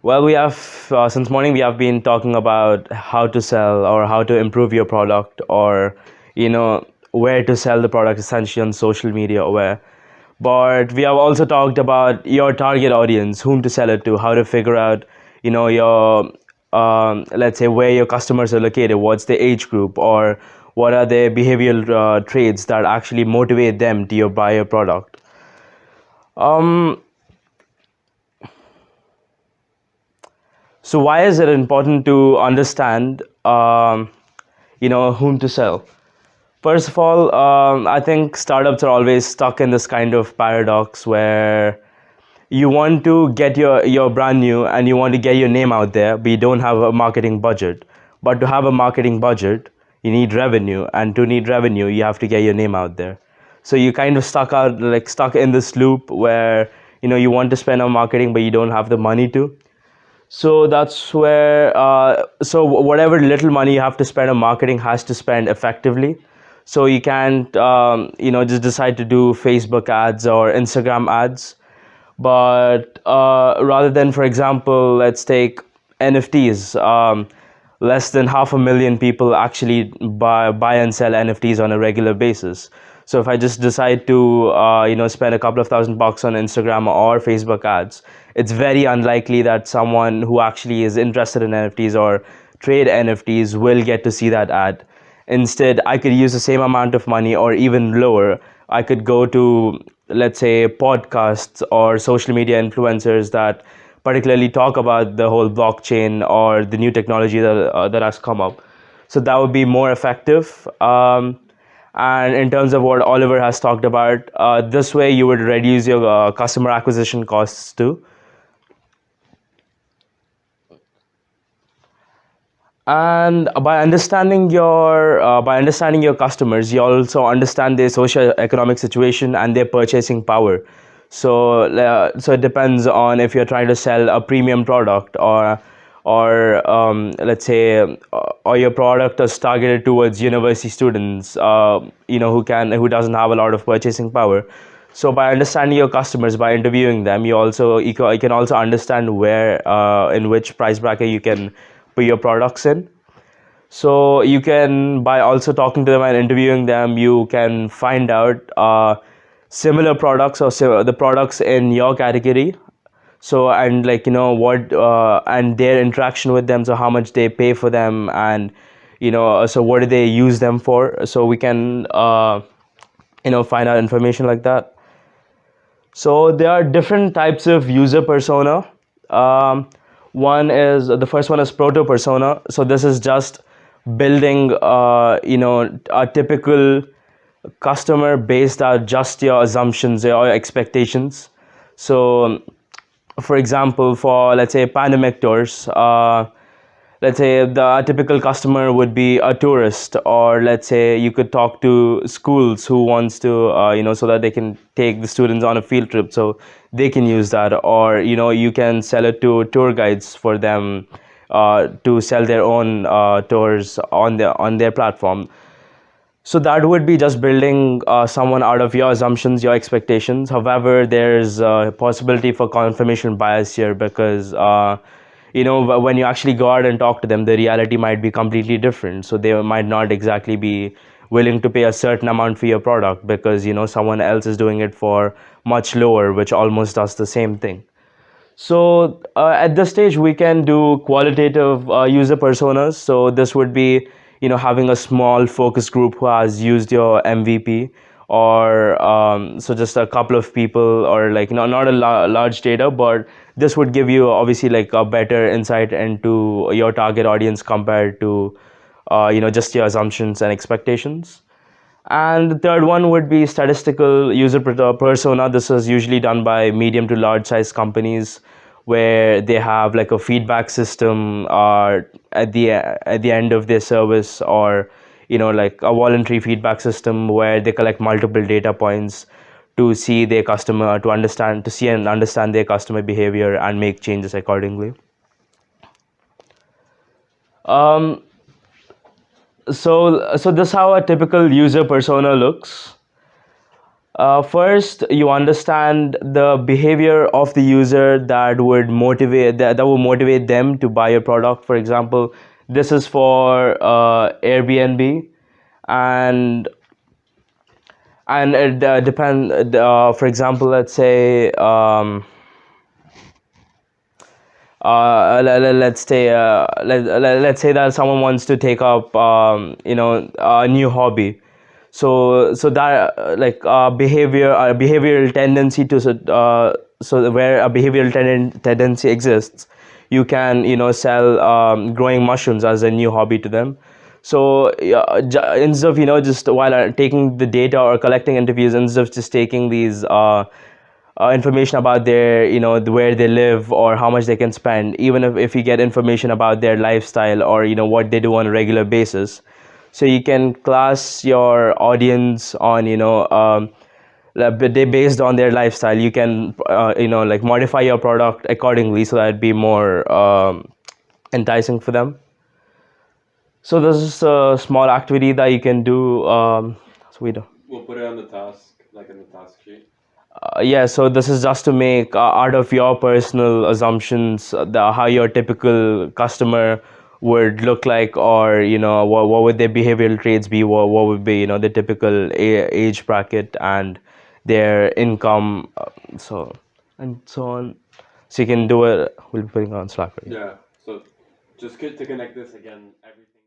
Well, we have since morning we have been talking about how to sell or how to improve your product or where to sell the product essentially on social media or where. But we have also talked about your target audience, whom to sell it to, how to figure out your let's say where your customers are located, what's the age group, or what are their behavioral traits that actually motivate them to buy your product. Um, so why is it important to understand whom to sell? First of all, I think startups are always stuck in this kind of paradox where you want to get your brand new and you want to get your name out there, but you don't have a marketing budget. But to have a marketing budget, you need revenue, and to need revenue, you have to get your name out there. So you kind of stuck in this loop where you want to spend on marketing, but you don't have the money to. So that's where so whatever little money you have to spend on marketing has to spend effectively. So you can't just decide to do Facebook ads or Instagram ads, but rather than, for example, let's take NFTs. Less than 500,000 people actually buy and sell NFTs on a regular basis. So if I just decide to spend a couple of $1,000 on Instagram or Facebook ads, it's very unlikely that someone who actually is interested in NFTs or trade NFTs will get to see that ad. Instead, I could use the same amount of money or even lower. I could go to, let's say, podcasts or social media influencers that particularly talk about the whole blockchain or the new technology that has come up. So that would be more effective. And in terms of what Oliver has talked about, this way you would reduce your customer acquisition costs too. And by understanding your customers, you also understand their social economic situation and their purchasing power. So it depends on if you're trying to sell a premium product, or let's say or your product is targeted towards university students, who doesn't have a lot of purchasing power. So by understanding your customers, by interviewing them, you can also understand where in which price bracket you can put your products in. So you can, by also talking to them and interviewing them, you can find out similar products or the products in your category. So, and like what and their interaction with them, so how much they pay for them, and so what do they use them for, so we can find out information like that. So there are different types of user persona. The first one is Proto Persona. So this is just building, a typical customer based on just your assumptions or expectations. So, for example, for, let's say, pandemic tours, let's say the typical customer would be a tourist, or let's say you could talk to schools who wants to so that they can take the students on a field trip, so they can use that, or you can sell it to tour guides for them to sell their own tours on their platform. So that would be just building someone out of your assumptions, your expectations. However, there's a possibility for confirmation bias here, because when you actually go out and talk to them, the reality might be completely different. So they might not exactly be willing to pay a certain amount for your product, because someone else is doing it for much lower, which almost does the same thing. So at this stage, we can do qualitative user personas. So this would be, having a small focus group who has used your MVP, or so just a couple of people, or like not a large data, but this would give you obviously like a better insight into your target audience compared to just your assumptions and expectations. And the third one would be statistical user persona. This is usually done by medium to large size companies, where they have like a feedback system at the end of their service, or like a voluntary feedback system where they collect multiple data points to see their customer, to see and understand their customer behavior and make changes accordingly. Um, so this is how a typical user persona looks. First, you understand the behavior of the user that would motivate them to buy your product. For example, this is for Airbnb, and it depend. For example, let's say. Let's say let's say that someone wants to take up a new hobby. So that behavioral tendency to so where a behavioral tendency exists, you can sell growing mushrooms as a new hobby to them. So instead of just while taking the data or collecting interviews, instead of just taking these information about their where they live or how much they can spend, even if you get information about their lifestyle or what they do on a regular basis, so you can class your audience on based on their lifestyle. You can like modify your product accordingly so that it'd be more enticing for them. So this is a small activity that you can do. So we do. We'll put it on the task, like in the task sheet. Yeah, so this is just to make out of your personal assumptions, how your typical customer would look like, or what would their behavioral traits be, what would be the typical age bracket and their income, so and so on. So you can do it. We'll be putting it on Slack. Yeah. So just to connect this again, everything.